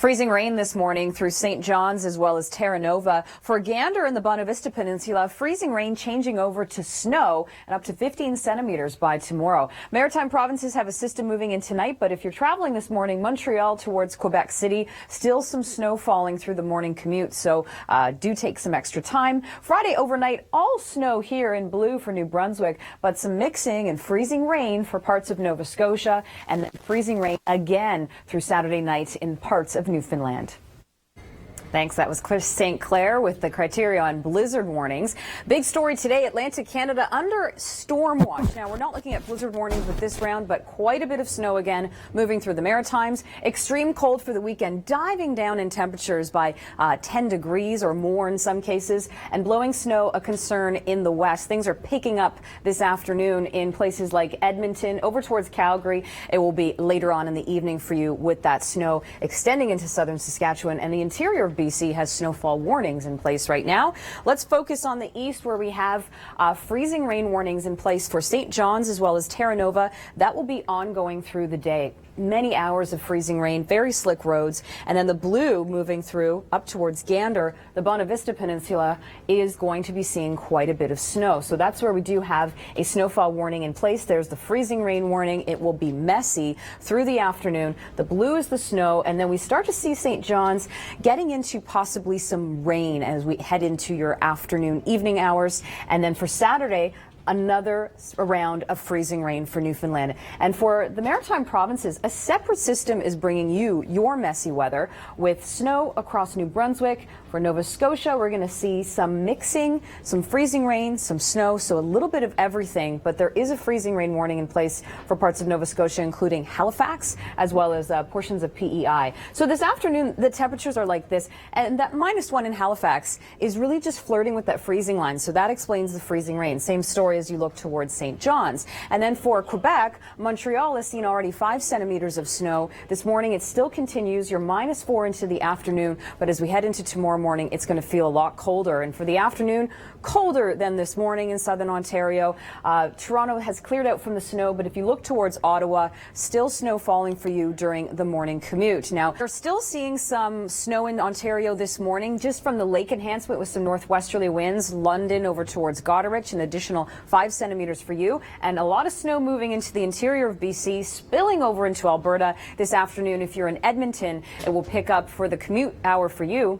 Freezing rain this morning through St. John's as well as Terra Nova. For Gander and the Buena Vista Peninsula, freezing rain changing over to snow and up to 15 centimeters by tomorrow. Maritime provinces have a system moving in tonight, but if you're traveling this morning, Montreal towards Quebec City, still some snow falling through the morning commute, so do take some extra time. Friday overnight, all snow here in blue for New Brunswick, but some mixing and freezing rain for parts of Nova Scotia, and then freezing rain again through Saturday night in parts of Newfoundland. Thanks. That was Chris St. Clair with the criteria on blizzard warnings. Big story today, Atlantic Canada under storm watch. Now, we're not looking at blizzard warnings with this round, but quite a bit of snow again moving through the Maritimes. Extreme cold for the weekend, diving down in temperatures by 10 degrees or more in some cases, and blowing snow a concern in the west. Things are picking up this afternoon in places like Edmonton, over towards Calgary. It will be later on in the evening for you with that snow extending into southern Saskatchewan, and the interior of BC has snowfall warnings in place right now. Let's focus on the east, where we have freezing rain warnings in place for St. John's as well as Terra Nova. That will be ongoing through the day. Many hours of freezing rain, very slick roads, and then the blue moving through up towards Gander. The Buena Vista Peninsula is going to be seeing quite a bit of snow. So that's where we do have a snowfall warning in place. There's the freezing rain warning. It will be messy through the afternoon. The blue is the snow, and then we start to see St. John's getting into possibly some rain as we head into your afternoon, evening hours. And then for Saturday, another round of freezing rain for Newfoundland. And for the Maritime provinces, a separate system is bringing you your messy weather with snow across New Brunswick. For Nova Scotia, we're going to see some mixing, some freezing rain, some snow, so a little bit of everything. But there is a freezing rain warning in place for parts of Nova Scotia, including Halifax, as well as portions of PEI. So this afternoon, the temperatures are like this, and that -1 in Halifax is really just flirting with that freezing line. So that explains the freezing rain. Same story as you look towards St. John's. And then for Quebec, Montreal has seen already 5 centimeters of snow. This morning, it still continues. You're -4 into the afternoon, but as we head into tomorrow morning, it's going to feel a lot colder. And for the afternoon, colder than this morning in southern Ontario. Toronto has cleared out from the snow, but if you look towards Ottawa, still snow falling for you during the morning commute. Now, we're still seeing some snow in Ontario this morning, just from the lake enhancement with some northwesterly winds. London over towards Goderich, an additional 5 centimeters for you, and a lot of snow moving into the interior of BC, spilling over into Alberta this afternoon. If you're in Edmonton, it will pick up for the commute hour for you,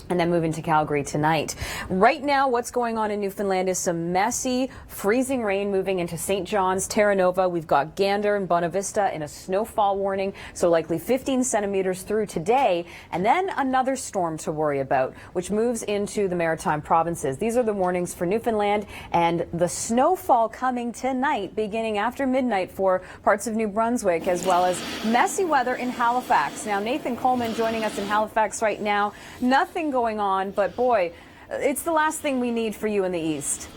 and then move into Calgary tonight. Right now, what's going on in Newfoundland is some messy, freezing rain moving into St. John's, Terra Nova. We've got Gander and Buena Vista in a snowfall warning, so likely 15 centimeters through today, and then another storm to worry about, which moves into the Maritime provinces. These are the warnings for Newfoundland, and the snowfall coming tonight, beginning after midnight for parts of New Brunswick, as well as messy weather in Halifax. Now, Nathan Coleman joining us in Halifax right now. Nothing going on, but boy, it's the last thing we need for you in the east.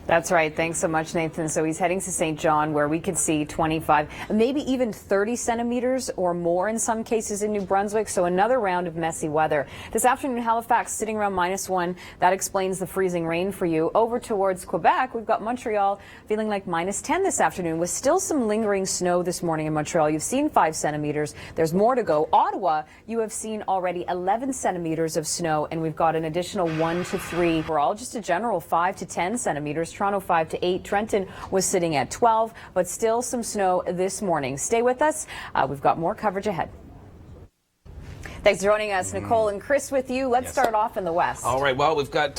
That's right. Thanks so much, Nathan. So he's heading to St. John, where we could see 25, maybe even 30 centimeters or more in some cases in New Brunswick. So another round of messy weather. This afternoon, Halifax sitting around -1. That explains the freezing rain for you. Over towards Quebec, we've got Montreal feeling like -10 this afternoon, with still some lingering snow this morning in Montreal. You've seen 5 centimeters. There's more to go. Ottawa, you have seen already 11 centimeters of snow, and we've got an additional 1 to 3. We're all just a general 5 to 10 centimeters. Toronto 5 to 8. Trenton was sitting at 12, but still some snow this morning. Stay with us. We've got more coverage ahead. Thanks for joining us, Nicole and Chris with you. Let's start off in the west. All right, well, we've got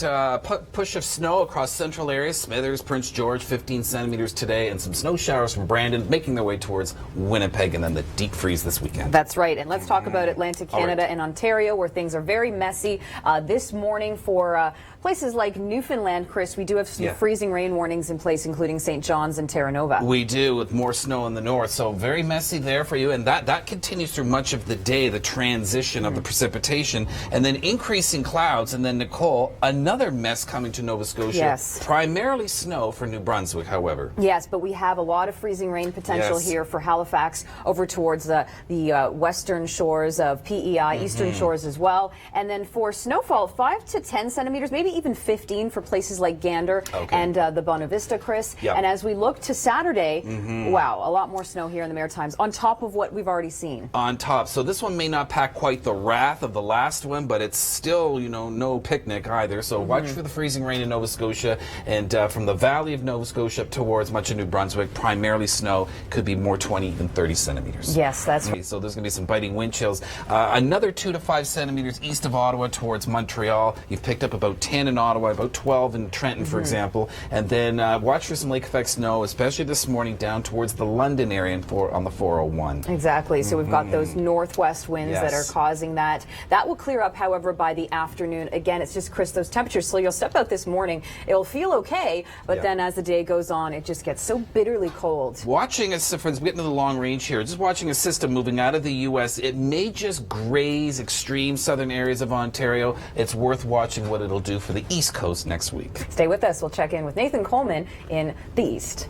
push of snow across central areas, Smithers, Prince George, 15 centimeters today, and some snow showers from Brandon making their way towards Winnipeg, and then the deep freeze this weekend. That's right, and let's talk about Atlantic Canada and Ontario, where things are very messy. This morning for places like Newfoundland, Chris, we do have some freezing rain warnings in place, including St. John's and Terra Nova. We do, with more snow in the north, so very messy there for you, and that continues through much of the day, the transition concentration of the precipitation, and then increasing clouds, and then, Nicole, another mess coming to Nova Scotia. Yes. Primarily snow for New Brunswick, however. Yes, but we have a lot of freezing rain potential here for Halifax over towards the western shores of PEI, eastern shores as well. And then for snowfall, 5 to 10 centimeters, maybe even 15 for places like Gander and the Buena Vista, Chris. Yep. And as we look to Saturday, wow, a lot more snow here in the Maritimes on top of what we've already seen. On top. So this one may not pack quite the wrath of the last one, but it's still, no picnic either. So watch for the freezing rain in Nova Scotia, and from the valley of Nova Scotia up towards much of New Brunswick, primarily snow, could be more 20 than 30 centimeters. Yes, that's right. So there's going to be some biting wind chills. Another 2 to 5 centimeters east of Ottawa towards Montreal. You've picked up about 10 in Ottawa, about 12 in Trenton, for example. And then watch for some lake effect snow, especially this morning down towards the London area on the 401. Exactly. So we've got those northwest winds that are causing that. That will clear up, however, by the afternoon. Again, it's just, Chris, those temperatures. So you'll step out this morning, it'll feel okay, but then as the day goes on, it just gets so bitterly cold. Watching as friends, we get into the long range here, just watching a system moving out of the U.S., it may just graze extreme southern areas of Ontario. It's worth watching what it'll do for the East Coast next week. Stay with us. We'll check in with Nathan Coleman in the East.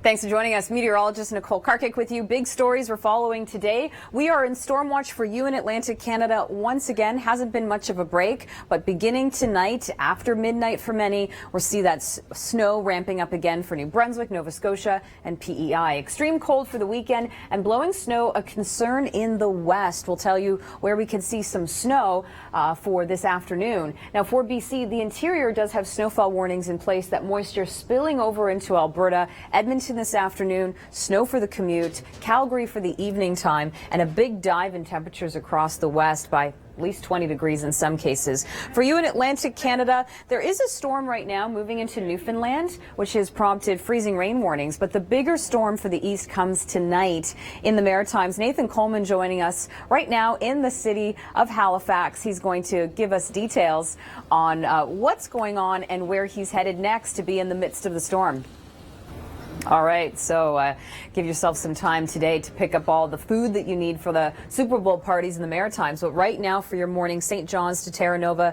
Thanks for joining us. Meteorologist Nicole Karkic with you. Big stories we're following today. We are in storm watch for you in Atlantic Canada once again. Hasn't been much of a break, but beginning tonight, after midnight for many, we'll see that snow ramping up again for New Brunswick, Nova Scotia, and PEI. Extreme cold for the weekend, and blowing snow a concern in the west. We'll tell you where we could see some snow for this afternoon. Now, for BC, the interior does have snowfall warnings in place. That moisture spilling over into Alberta, Edmonton this afternoon, snow for the commute, Calgary for the evening time, and a big dive in temperatures across the west by at least 20 degrees in some cases. For you in Atlantic Canada, there is a storm right now moving into Newfoundland, which has prompted freezing rain warnings, but the bigger storm for the east comes tonight in the Maritimes. Nathan Coleman joining us right now in the city of Halifax. He's going to give us details on what's going on and where he's headed next to be in the midst of the storm. All right, so give yourself some time today to pick up all the food that you need for the Super Bowl parties in the Maritimes. But right now for your morning, St. John's to Terra Nova,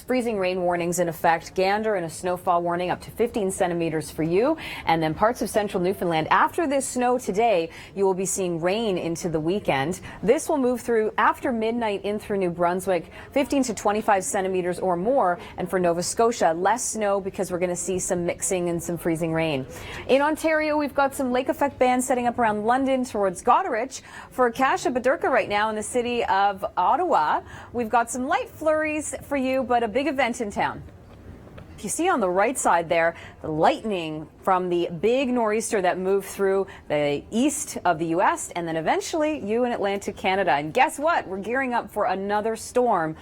freezing rain warnings in effect, Gander and a snowfall warning up to 15 centimeters for you, and then parts of central Newfoundland. After this snow today, you will be seeing rain into the weekend. This will move through after midnight in through New Brunswick, 15 to 25 centimeters or more, and for Nova Scotia, less snow because we're going to see some mixing and some freezing rain. In Ontario, we've got some lake effect bands setting up around London towards Goderich. For Kasha Badurka right now in the city of Ottawa, we've got some light flurries for you, but a big event in town. You see on the right side there, the lightning from the big nor'easter that moved through the east of the U.S. and then eventually you in Atlantic Canada. And guess what? We're gearing up for another storm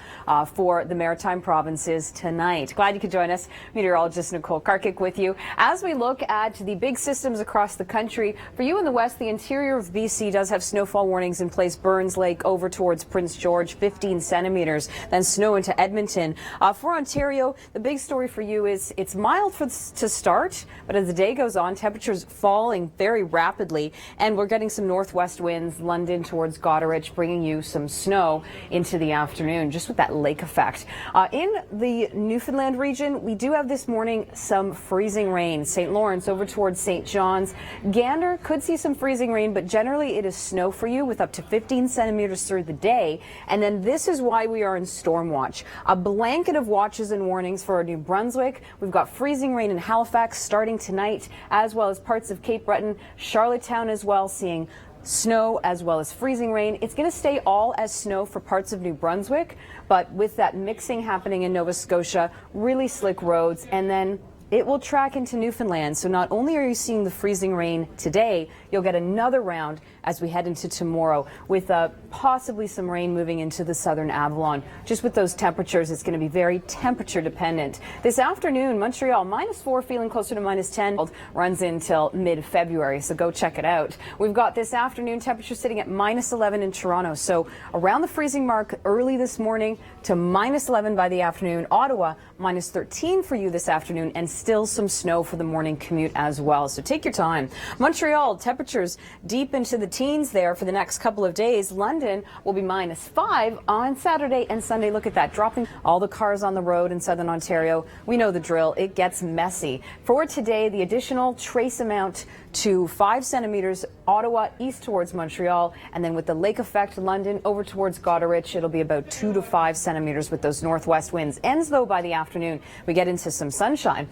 for the Maritime provinces tonight. Glad you could join us. Meteorologist Nicole Karkic with you. As we look at the big systems across the country, for you in the west, the interior of BC does have snowfall warnings in place. Burns Lake over towards Prince George, 15 centimeters. Then snow into Edmonton. For Ontario, the big story for you is it's mild to start, but as the day goes on, temperatures falling very rapidly, and we're getting some northwest winds, London towards Goderich, bringing you some snow into the afternoon, just with that lake effect. In the Newfoundland region, we do have this morning some freezing rain. St. Lawrence over towards St. John's. Gander could see some freezing rain, but generally it is snow for you with up to 15 centimeters through the day. And then this is why we are in storm watch. A blanket of watches and warnings for New Brunswick. We've got freezing rain in Halifax starting tonight, as well as parts of Cape Breton, Charlottetown as well, seeing snow as well as freezing rain. It's going to stay all as snow for parts of New Brunswick, but with that mixing happening in Nova Scotia, really slick roads, and then it will track into Newfoundland. So not only are you seeing the freezing rain today, you'll get another round as we head into tomorrow with possibly some rain moving into the southern Avalon. Just with those temperatures, it's going to be very temperature dependent. This afternoon, Montreal, -4, feeling closer to -10, runs until mid-February, so go check it out. We've got this afternoon temperature sitting at -11 in Toronto, so around the freezing mark early this morning to -11 by the afternoon. Ottawa, -13 for you this afternoon, and still some snow for the morning commute as well, so take your time. Montreal, temperature temperatures deep into the teens there for the next couple of days. London will be -5 on Saturday and Sunday. Look at that, dropping all the cars on the road in southern Ontario. We know the drill. It gets messy. For today, the additional trace amount to 5 centimeters, Ottawa east towards Montreal, and then with the lake effect, London over towards Goderich, it'll be about 2 to 5 centimeters with those northwest winds. Ends though by the afternoon, we get into some sunshine.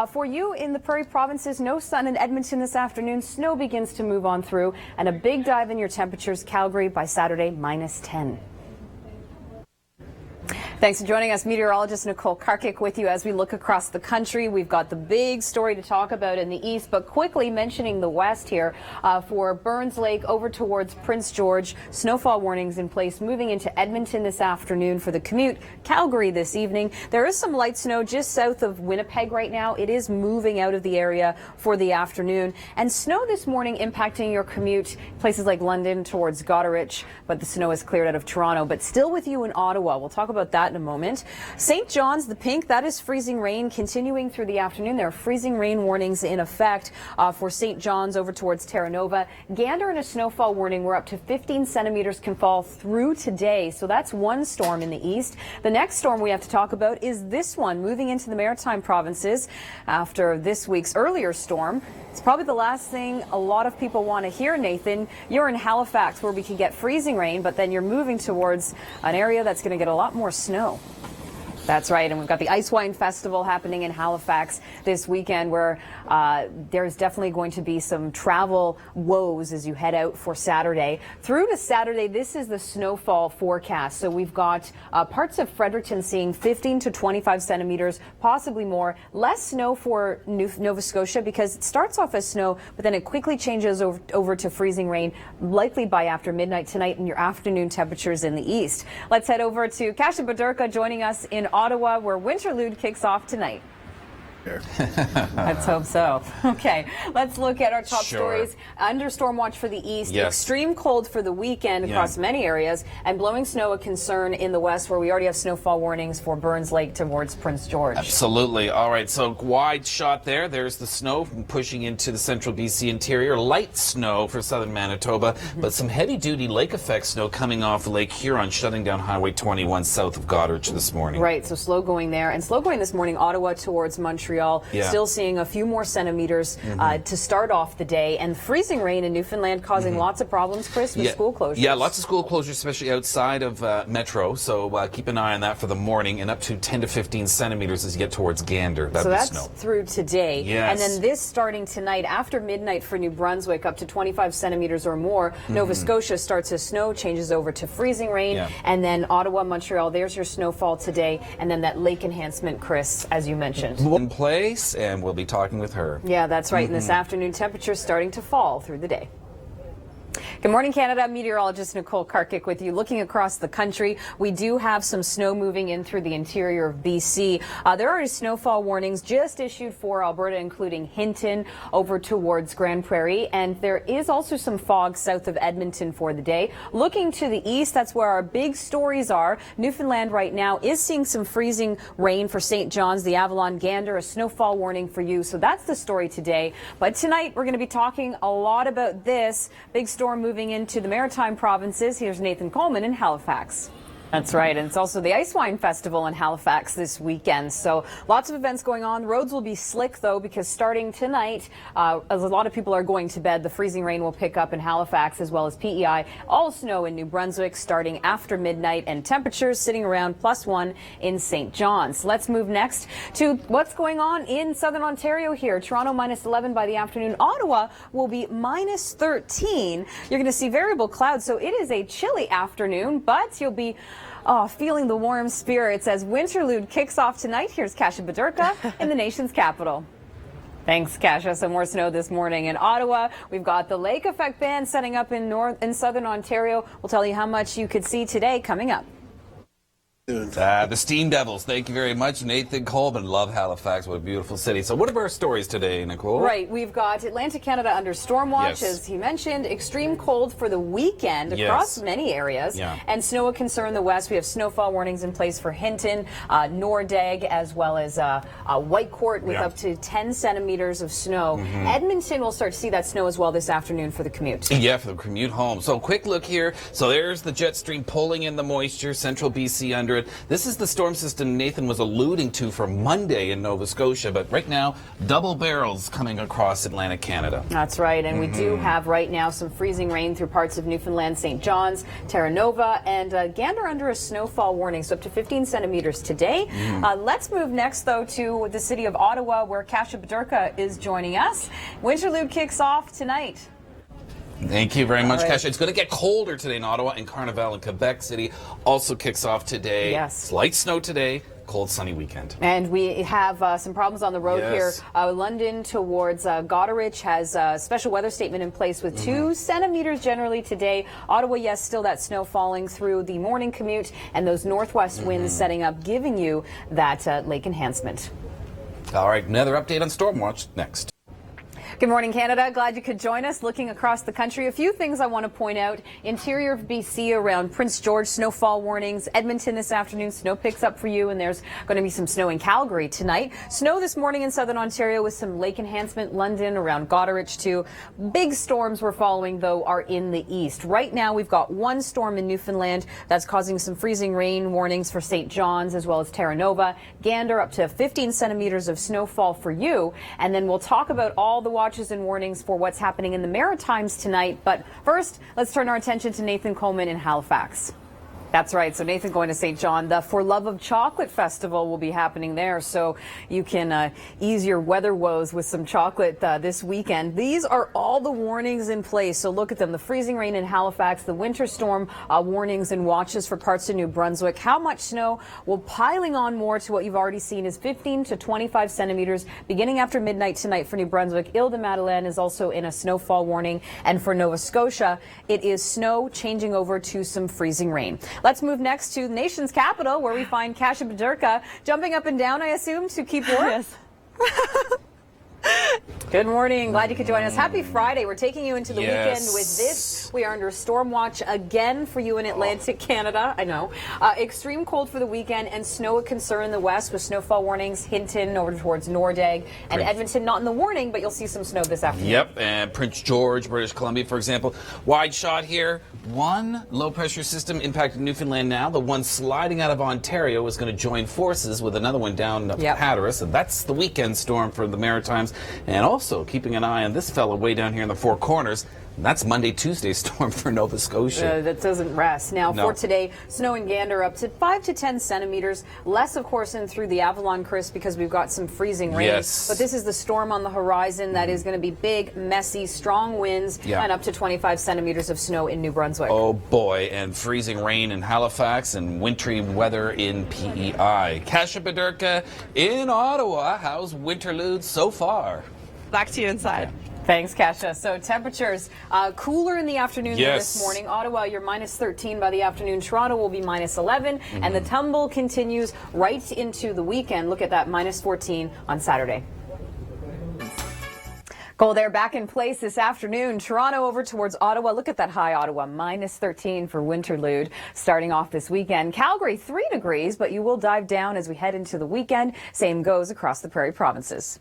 For you in the Prairie provinces, no sun in Edmonton this afternoon. Snow begins to move on through, and a big dive in your temperatures. Calgary by Saturday, -10. Thanks for joining us. Meteorologist Nicole Karkic with you as we look across the country. We've got the big story to talk about in the east, but quickly mentioning the west here for Burns Lake over towards Prince George. Snowfall warnings in place moving into Edmonton this afternoon for the commute. Calgary this evening. There is some light snow just south of Winnipeg right now. It is moving out of the area for the afternoon. And snow this morning impacting your commute places like London towards Goderich, but the snow is cleared out of Toronto. But still with you in Ottawa. We'll talk about that in a moment. St. John's, the pink, that is freezing rain continuing through the afternoon. There are freezing rain warnings in effect for St. John's over towards Terra Nova. Gander and a snowfall warning where up to 15 centimeters can fall through today. So that's one storm in the east. The next storm we have to talk about is this one moving into the Maritime provinces after this week's earlier storm. It's probably the last thing a lot of people want to hear, Nathan. You're in Halifax where we can get freezing rain, but then you're moving towards an area that's going to get a lot more snow. That's right, and we've got the Ice Wine Festival happening in Halifax this weekend where there's definitely going to be some travel woes as you head out for Saturday. Through to Saturday, this is the snowfall forecast. So we've got parts of Fredericton seeing 15 to 25 centimeters, possibly more. Less snow for Nova Scotia because it starts off as snow, but then it quickly changes over to freezing rain, likely by after midnight tonight in your afternoon temperatures in the east. Let's head over to Kasia Badurka joining us in Ottawa, where Winterlude kicks off tonight. Let's hope so. Okay, let's look at our top stories. Under storm watch for the east. Yes. Extreme cold for the weekend across many areas, and blowing snow a concern in the west, where we already have snowfall warnings for Burns Lake towards Prince George. Absolutely. All right, so wide shot there. There's the snow pushing into the central BC interior. Light snow for southern Manitoba, but some heavy-duty lake effect snow coming off Lake Huron, shutting down Highway 21 south of Goderich this morning. Right, so slow going there. And slow going this morning, Ottawa towards Montreal. Still seeing a few more centimeters to start off the day. And freezing rain in Newfoundland causing lots of problems, Chris, with school closures. Yeah, lots of school closures, especially outside of Metro. So keep an eye on that for the morning, and up to 10 to 15 centimeters as you get towards Gander. So that's through today. Yes. And then this starting tonight after midnight for New Brunswick, up to 25 centimeters or more. Nova Scotia starts as snow, changes over to freezing rain. And then Ottawa, Montreal, there's your snowfall today. And then that lake enhancement, Chris, as you mentioned. In place, and we'll be talking with her. Yeah, that's right. And this afternoon, temperatures starting to fall through the day. Good morning, Canada. Meteorologist Nicole Karkic with you. Looking across the country, we do have some snow moving in through the interior of BC. There are snowfall warnings just issued for Alberta, including Hinton over towards Grand Prairie. And there is also some fog south of Edmonton for the day. Looking to the east, that's where our big stories are. Newfoundland right now is seeing some freezing rain for St. John's, the Avalon, Gander, a snowfall warning for you. So that's the story today. But tonight, we're going to be talking a lot about this big storm moving into the Maritime provinces. Here's Nathan Coleman in Halifax. That's right, and it's also the Ice Wine Festival in Halifax this weekend. So lots of events going on. Roads will be slick, though, because starting tonight, as a lot of people are going to bed, the freezing rain will pick up in Halifax as well as PEI. All snow in New Brunswick starting after midnight, and temperatures sitting around +1 in St. John's. Let's move next to what's going on in southern Ontario here. Toronto -11 by the afternoon. Ottawa will be -13. You're going to see variable clouds, so it is a chilly afternoon, but you'll be feeling the warm spirits as Winterlude kicks off tonight. Here's Kasia Badurka in the nation's capital. Thanks, Kasia. Some more snow this morning in Ottawa. We've got the lake effect band setting up in southern Ontario. We'll tell you how much you could see today coming up. The Steam Devils, thank you very much. Nathan Coleman, love Halifax, what a beautiful city. So what are our stories today, Nicole? Right, we've got Atlantic Canada under storm watch, as he mentioned, extreme cold for the weekend across many areas, and snow a concern in the west. We have snowfall warnings in place for Hinton, Nordegg, as well as Whitecourt with up to 10 centimeters of snow. Edmonton will start to see that snow as well this afternoon for the commute. Yeah, for the commute home. So quick look here. So there's the jet stream pulling in the moisture, central BC under it. This is the storm system Nathan was alluding to for Monday in Nova Scotia, but right now, double barrels coming across Atlantic Canada. That's right, and we do have right now some freezing rain through parts of Newfoundland, St. John's, Terra Nova, and Gander under a snowfall warning, so up to 15 centimeters today. Let's move next, though, to the city of Ottawa, where Kasia Bedurka is joining us. Winterlude kicks off tonight. Thank you very much, Kasia. It's going to get colder today in Ottawa, and Carnival in Quebec City also kicks off today. Yes. Light snow today. Cold, sunny weekend. And we have some problems on the road here. London towards Goderich has a special weather statement in place with 2 centimeters generally today. Ottawa, yes, still that snow falling through the morning commute, and those northwest winds setting up, giving you that lake enhancement. All right, another update on Stormwatch next. Good morning, Canada. Glad you could join us. Looking across the country, a few things I want to point out. Interior of BC around Prince George, snowfall warnings. Edmonton this afternoon, snow picks up for you, and there's going to be some snow in Calgary tonight. Snow this morning in southern Ontario with some lake enhancement. London, around Goderich too. Big storms we're following, though, are in the east. Right now, we've got one storm in Newfoundland that's causing some freezing rain warnings for St. John's as well as Terra Nova. Gander up to 15 centimeters of snowfall for you. And then we'll talk about all the watches and warnings for what's happening in the Maritimes tonight. But first, let's turn our attention to Nathan Coleman in Halifax. That's right. So Nathan going to St. John. The For Love of Chocolate Festival will be happening there, so you can ease your weather woes with some chocolate this weekend. These are all the warnings in place, so look at them. The freezing rain in Halifax, the winter storm warnings and watches for parts of New Brunswick. How much snow? Well, piling on more to what you've already seen is 15 to 25 centimeters beginning after midnight tonight for New Brunswick. Île-de-Madeleine is also in a snowfall warning, and for Nova Scotia, it is snow changing over to some freezing rain. Let's move next to the nation's capital, where we find Kasia Bedurka jumping up and down, I assume, to keep warm. Yes. Good morning. Glad you could join us. Happy Friday. We're taking you into the weekend with this. We are under storm watch again for you in Atlantic Canada. I know. Extreme cold for the weekend and snow a concern in the west with snowfall warnings. Hinton over towards Nordegg and Edmonton not in the warning, but you'll see some snow this afternoon. Yep, and Prince George, British Columbia, for example. Wide shot here. One low pressure system impacted Newfoundland now. The one sliding out of Ontario is going to join forces with another one down Hatteras, and that's the weekend storm for the Maritimes. And also keeping an eye on this fellow way down here in the Four Corners. That's Monday, Tuesday storm for Nova Scotia. That doesn't rest. Now, for today, snow in Gander up to 5 to 10 centimeters. Less, of course, in through the Avalon, Chris, because we've got some freezing rain. Yes. But this is the storm on the horizon that is going to be big, messy, strong winds, and up to 25 centimeters of snow in New Brunswick. Oh, boy. And freezing rain in Halifax and wintry weather in PEI. Kasia Bedurka in Ottawa. How's Winterlude so far? Back to you inside. Thanks, Kasia. So temperatures cooler in the afternoon than this morning. Ottawa, you're minus 13 by the afternoon. Toronto will be minus 11. And the tumble continues right into the weekend. Look at that, minus 14 on Saturday. Cold air back in place this afternoon. Toronto over towards Ottawa. Look at that high, Ottawa. Minus 13 for Winterlude starting off this weekend. Calgary, 3 degrees, but you will dive down as we head into the weekend. Same goes across the Prairie provinces.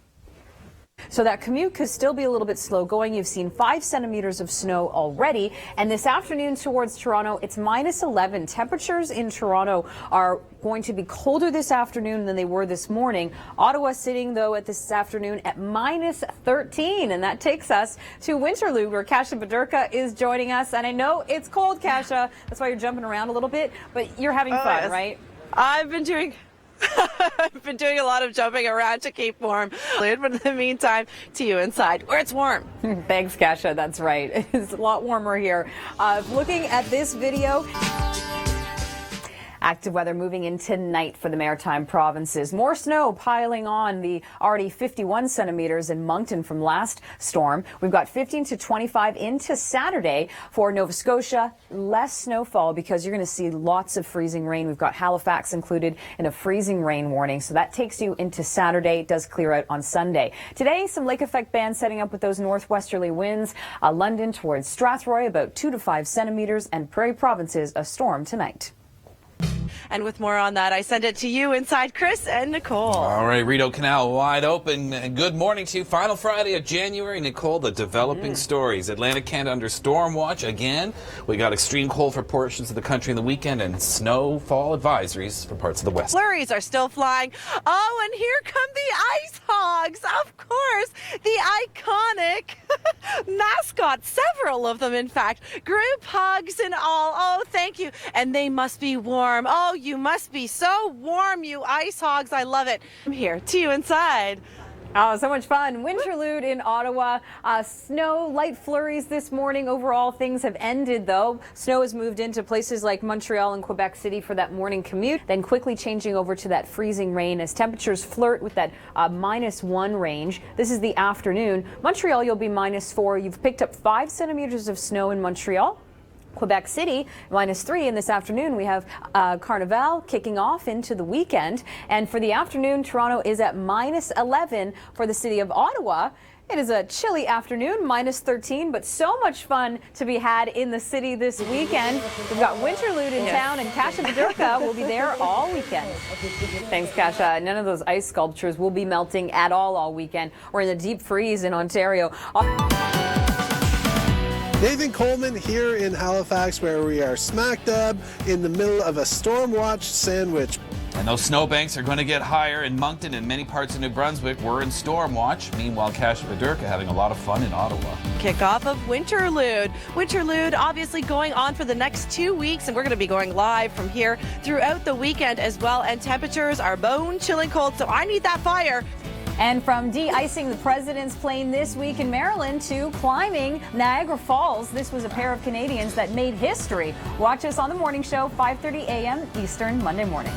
So that commute could still be a little bit slow going. You've seen 5 centimeters of snow already. And this afternoon towards Toronto, it's minus 11. Temperatures in Toronto are going to be colder this afternoon than they were this morning. Ottawa sitting, though, at this afternoon at minus 13. And that takes us to Winterlude, where Kasia Bedurka is joining us. And I know it's cold, Kasia. That's why you're jumping around a little bit. But you're having fun, right? I've been doing a lot of jumping around to keep warm. But in the meantime, to you inside, where it's warm. Thanks, Kasia. That's right. It's a lot warmer here. Looking at this video. Active weather moving in tonight for the Maritime provinces. More snow piling on the already 51 centimeters in Moncton from last storm. We've got 15 to 25 into Saturday for Nova Scotia. Less snowfall because you're going to see lots of freezing rain. We've got Halifax included in a freezing rain warning. So that takes you into Saturday. It does clear out on Sunday. Today, some lake effect bands setting up with those northwesterly winds. London towards Strathroy about 2 to 5 centimeters, and Prairie Provinces a storm tonight. And with more on that, I send it to you inside Chris and Nicole. All right, Rideau Canal wide open. Good morning to you. Final Friday of January. Nicole, the developing stories. Atlantic Canada under storm watch again. We got extreme cold for portions of the country in the weekend and snowfall advisories for parts of the west. Flurries are still flying. Oh, and here come the ice hogs. Of course, the iconic mascot, several of them, in fact. Group hugs and all. Oh, thank you. And they must be warm. Oh, you must be so warm, you ice hogs. I love it. I'm here to you inside. Oh, so much fun. Winterlude in Ottawa. Snow, light flurries this morning. Overall, things have ended, though. Snow has moved into places like Montreal and Quebec City for that morning commute, then quickly changing over to that freezing rain as temperatures flirt with that -1 range. This is the afternoon. Montreal, you'll be -4. You've picked up 5 centimeters of snow in Montreal. Quebec City, -3, and this afternoon we have Carnival kicking off into the weekend. And for the afternoon, Toronto is at -11 for the city of Ottawa. It is a chilly afternoon, -13, but so much fun to be had in the city this weekend. We've got Winterlude in town, and Kasia Badurka will be there all weekend. Thanks, Kasia. None of those ice sculptures will be melting at all weekend. We're in the deep freeze in Ontario. Nathan Coleman here in Halifax, where we are smack dab in the middle of a storm watch sandwich. And those snowbanks are going to get higher in Moncton and many parts of New Brunswick. We're in storm watch. Meanwhile, Kasia Badurka having a lot of fun in Ottawa. Kickoff of Winterlude. Winterlude obviously going on for the next 2 weeks, and we're going to be going live from here throughout the weekend as well. And temperatures are bone-chilling cold, so I need that fire. And from de-icing the president's plane this week in Maryland to climbing Niagara Falls, this was a pair of Canadians that made history. Watch us on the morning show, 5:30 a.m. Eastern, Monday morning.